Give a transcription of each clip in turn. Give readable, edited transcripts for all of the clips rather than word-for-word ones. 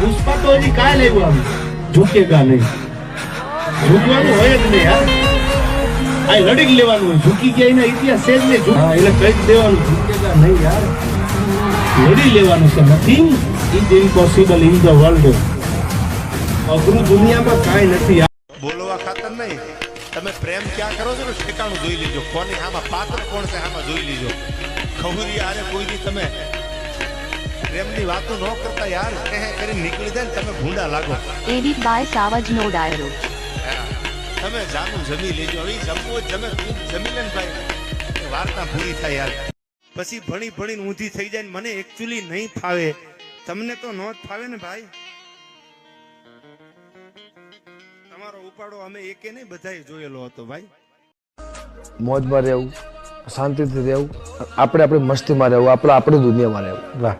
પુષ્પા તો હજી કાંઈ લેવું આમ ઝૂકેગા નહીં. ઝૂકવાનું હોય જ નહીં યાર. આ લડી જ લેવાનું હોય. ઝૂકી ગયા એના ઇતિહાસ છે જ નહીં. એટલે કહી જ દેવાનું ઝૂકેગા નહીં યાર. લડી લેવાનું છે. Nothing is impossible in the world. અઘરું દુનિયામાં કાંઈ નથી. બોલવા ખાતર નહીં, તમે પ્રેમ ક્યાં કરો છો ને ઠેકાણું જોઈ લેજો. કોની આમાં પાત્ર કોણ છે આમાં જોઈ લેજો. ખવરી આરે કોઈ દી તમે પ્રેમની વાતો ન કરતા યાર. કહે કરીને નીકળી જાય ને તમે ભૂંડા લાગો. એડિટ બાય સાવજ નો ડાયરો. તમે જાનું જમી લેજો. હવે જમવો જમે જમી લે ને ભાઈ, વાર્તા પૂરી થાય યાર. પછી ભણી ભણીને ઊંધી થઈ જાય ને મને એકચ્યુઅલી નહીં ફાવે. તમને તો ન જ ફાવે ને ભાઈ. તમારો ઉપાડો અમે એકે નહીં બધાએ જોયેલો હતો ભાઈ. મોજમાં રહેવું, શાંતિથી રહેવું, આપણે આપણી મસ્તીમાં રહેવું, આપણે આપણી દુનિયામાં રહેવું. વાહ.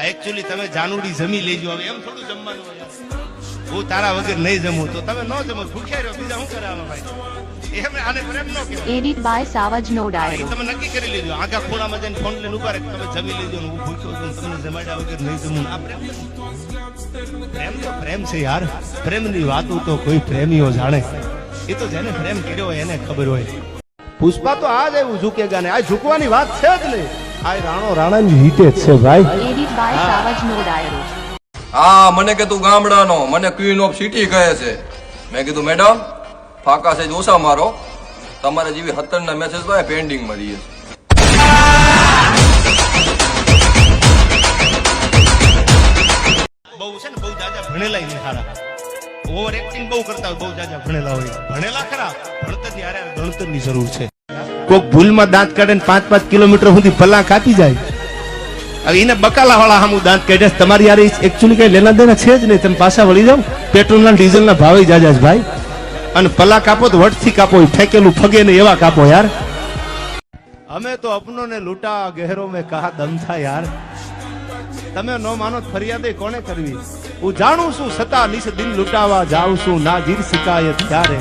એકચ્યુઅલી તમે જાનુડી જમી લેજો. હવે એમ થોડું જમવાનું હોય. હું તારા વગર નહીં જમું તો તમે ન જમો, ભૂખ્યા રહ્યો. બીજા શું કરાવવા ભાઈ? એમ આને પ્રેમ ન કહેવાય. એડિટ બાય સાવજ નો ડાયરો. તમે નક્કી કરી લેજો. આગા ખૂણામાં જઈને ફોન લઈને ઉભા રહે. તમે જમી લેજો ને હું ભૂખ્યો છું, તમને જમાડ્યા વગર નહીં જમું. આ પ્રેમ પ્રેમ તો પ્રેમ છે યાર. પ્રેમની વાતો તો કોઈ પ્રેમીઓ જાણે. એ તો જેને પ્રેમ કર્યો હોય એને ખબર હોય. પુષ્પા તો આ જ એવું ઝૂકેગા ને. આ ઝૂકવાની વાત છે જ નહીં. આ રાણો રાણાની રીતે જ છે ભાઈ. એડિટ બાય સાવજ નો ડાયરો. હા, મને કે તું ગામડાનો, મને ક્વીન ઓફ સિટી કહે છે. મેં કીધું મેડમ ફાકા છે ઓછા મારો, તમારે જેવી 17 ના મેસેજ તો પેન્ડિંગમાં રહીએ છે. બહુ છે ને બહુ જાજા ભણેલા ને સારા. ઓવર એક્ટિંગ બહુ કરતા હોય. બહુ જાજા ભણેલા હોય. ભણેલા ખરા, ભણતરની હારે ગણતરની જરૂર છે. કોક ભૂલમાં દાંત કાઢે ને 5-5 કિલોમીટર સુધી પલા કાપી જાય. હવે એને બકાલા વાળા સામું દાંત કાઢે. તમારી યાર એકચ્યુઅલી કઈ લેના દેના છે જ નહીં. તમે પાછા વળી જાઓ. પેટ્રોલના ડીઝલના ભાવે જાજા છે ભાઈ. અને પલા કાપો તો વટથી કાપો, ફેંકેલું ફગે ને એવા કાપો યાર. અમે તો અપનો ને લૂટા ગહેરો મેં કહા દમ થા યાર. તમે નો માનો ફરિયાદે કોને કરવી? હું જાણું છું છતાં નિસ દિન લૂંટાવા જાઉં છું. ના જીર શિકાયત ક્યારે